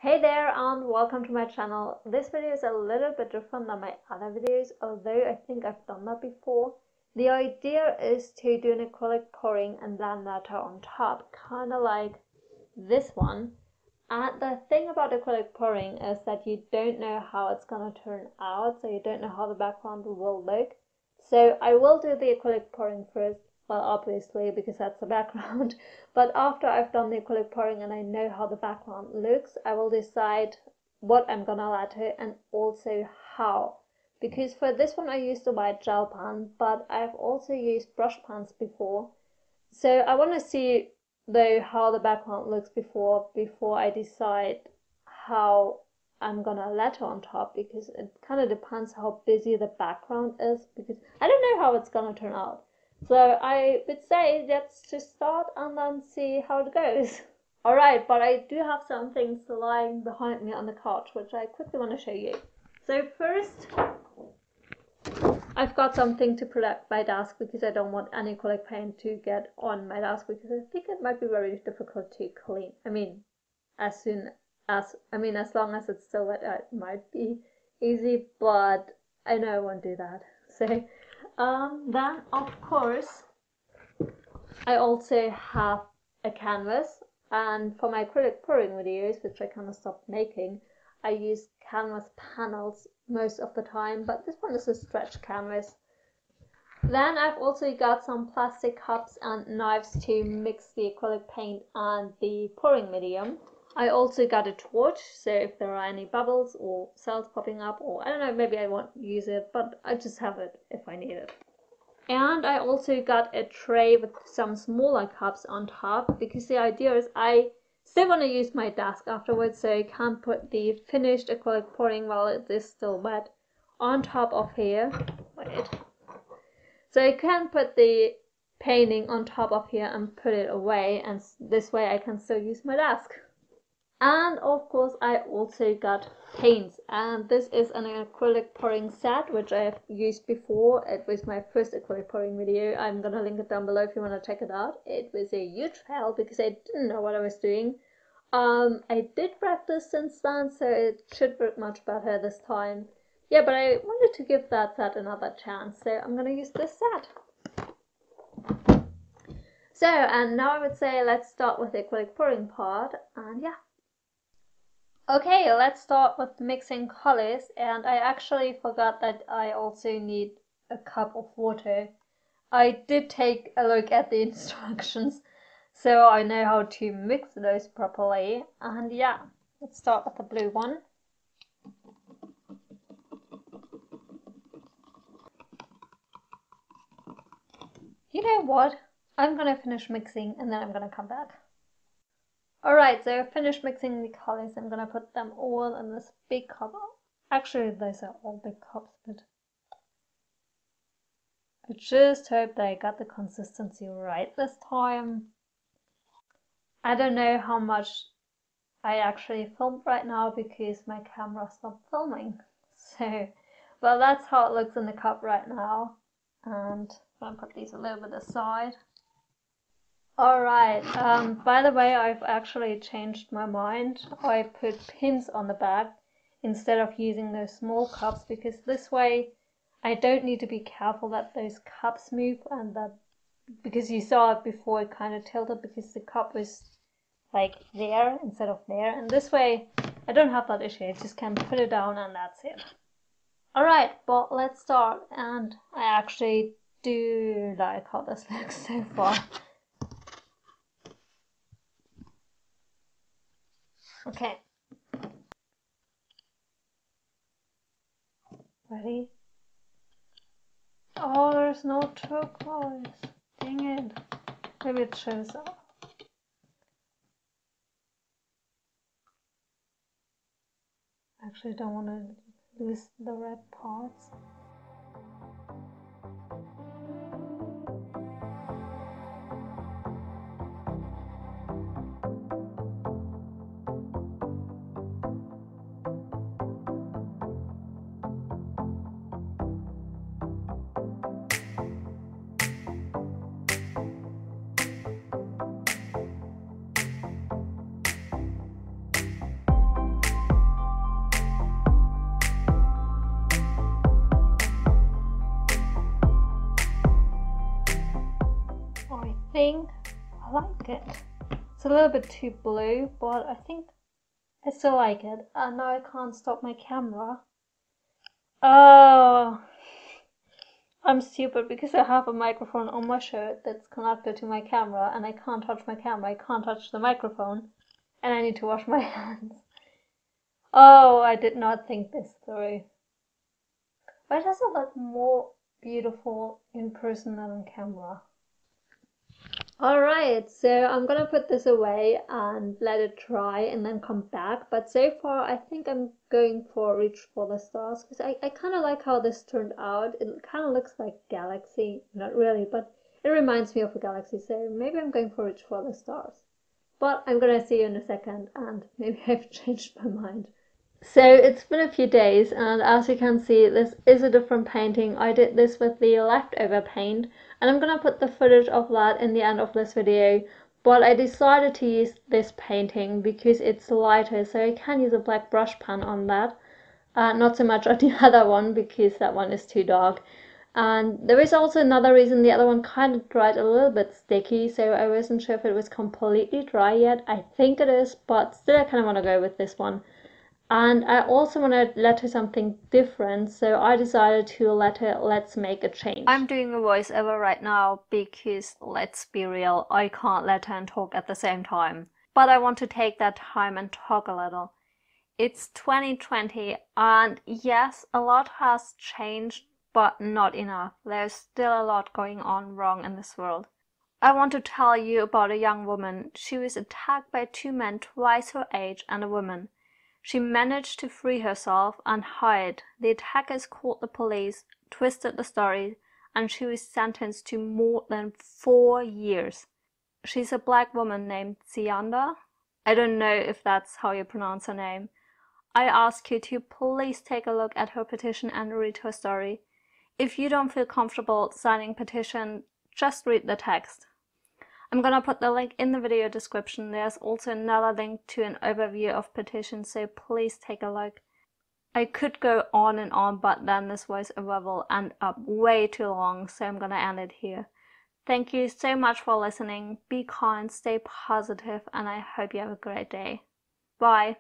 Hey there and welcome to my channel. This video is a little bit different than my other videos, although I think I've done that before. The idea is to do an acrylic pouring and blend matter on top, kind of like this one. And the thing about acrylic pouring is that you don't know how it's going to turn out, so you don't know how the background will look. So I will do the acrylic pouring first, well, obviously, because that's the background. But after I've done the acrylic pouring and I know how the background looks, I will decide what I'm gonna letter and also how. Because for this one I used a white gel pen, but I've also used brush pens before. So I want to see though how the background looks before I decide how I'm gonna letter on top, because it kind of depends how busy the background is, because I don't know how it's gonna turn out. So I would say let's just start and then see how it goes. Alright, but I do have some things lying behind me on the couch which I quickly want to show you. So first, I've got something to protect my desk because I don't want any acrylic paint to get on my desk, because I think it might be very difficult to clean. As long as it's still wet, it might be easy, but I know I won't do that. So then of course I also have a canvas, and for my acrylic pouring videos, which I kind of stopped making, I use canvas panels most of the time, but this one is a stretch canvas. Then I've also got some plastic cups and knives to mix the acrylic paint and the pouring medium. I also got a torch, so if there are any bubbles or cells popping up, or I don't know, maybe I won't use it, but I just have it if I need it. And I also got a tray with some smaller cups on top, because the idea is I still want to use my desk afterwards, so I can't put the finished acrylic pouring while it is still wet on top of here. Wait. So I can put the painting on top of here and put it away, and this way I can still use my desk. And of course I also got paints, and this is an acrylic pouring set which I have used before. It was my first acrylic pouring video. I'm gonna link it down below if you want to check it out. It was a huge fail because I didn't know what I was doing. I did practice since then, so it should work much better this time. Yeah, but I wanted to give that set another chance, so I'm gonna use this set. So, and now I would say let's start with the acrylic pouring part, and yeah. Okay, let's start with mixing colors, and I actually forgot that I also need a cup of water. I did take a look at the instructions, so I know how to mix those properly. And yeah, let's start with the blue one. You know what? I'm gonna finish mixing and then I'm gonna come back. Alright, so I've finished mixing the colors. I'm gonna put them all in this big cup. Actually, those are all big cups, but I just hope that I got the consistency right this time. I don't know how much I actually filmed right now because my camera stopped filming. So, well, that's how it looks in the cup right now. And I'm gonna put these a little bit aside. Alright, by the way, I've actually changed my mind. I put pins on the back instead of using those small cups, because this way I don't need to be careful that those cups move, and that, because you saw it before, it kind of tilted because the cup was like there instead of there, and this way I don't have that issue. I just can put it down and that's it. Alright, but let's start, and I actually do like how this looks so far. Okay. Ready? Oh, there's no turquoise. Dang it. Maybe it shows up. Actually, don't want to lose the red parts. think I like it. It's a little bit too blue, but I think I still like it. And now I can't stop my camera. Oh, I'm stupid because I have a microphone on my shirt that's connected to my camera and I can't touch my camera, I can't touch the microphone, and I need to wash my hands. Oh, I did not think this through. Why does it look more beautiful in person than on camera? Alright, so I'm gonna put this away and let it dry and then come back. But so far I think I'm going for Reach for the Stars because I kind of like how this turned out. It kind of looks like galaxy, not really, but it reminds me of a galaxy, so maybe I'm going for Reach for the Stars. But I'm gonna see you in a second and maybe I've changed my mind. So it's been a few days and as you can see this is a different painting. I did this with the leftover paint and I'm gonna put the footage of that in the end of this video, but I decided to use this painting because it's lighter, so I can use a black brush pen on that, not so much on the other one because that one is too dark. And there is also another reason: the other one kind of dried a little bit sticky, so I wasn't sure if it was completely dry yet. I think it is, but still I kind of want to go with this one. And I also want to let her something different, so I decided to let her Let's Make a Change. I'm doing a voiceover right now because, let's be real, I can't let her and talk at the same time. But I want to take that time and talk a little. It's 2020 and yes, a lot has changed, but not enough. There's still a lot going on wrong in this world. I want to tell you about a young woman. She was attacked by two men twice her age and a woman. She managed to free herself and hide. The attackers called the police, twisted the story, and she was sentenced to more than 4 years. She's a black woman named Zianda. I don't know if that's how you pronounce her name. I ask you to please take a look at her petition and read her story. If you don't feel comfortable signing petition, just read the text. I'm gonna put the link in the video description. There's also another link to an overview of petitions, so please take a look. I could go on and on, but then this voiceover will end up way too long, so I'm gonna end it here. Thank you so much for listening. Be kind, stay positive, and I hope you have a great day. Bye.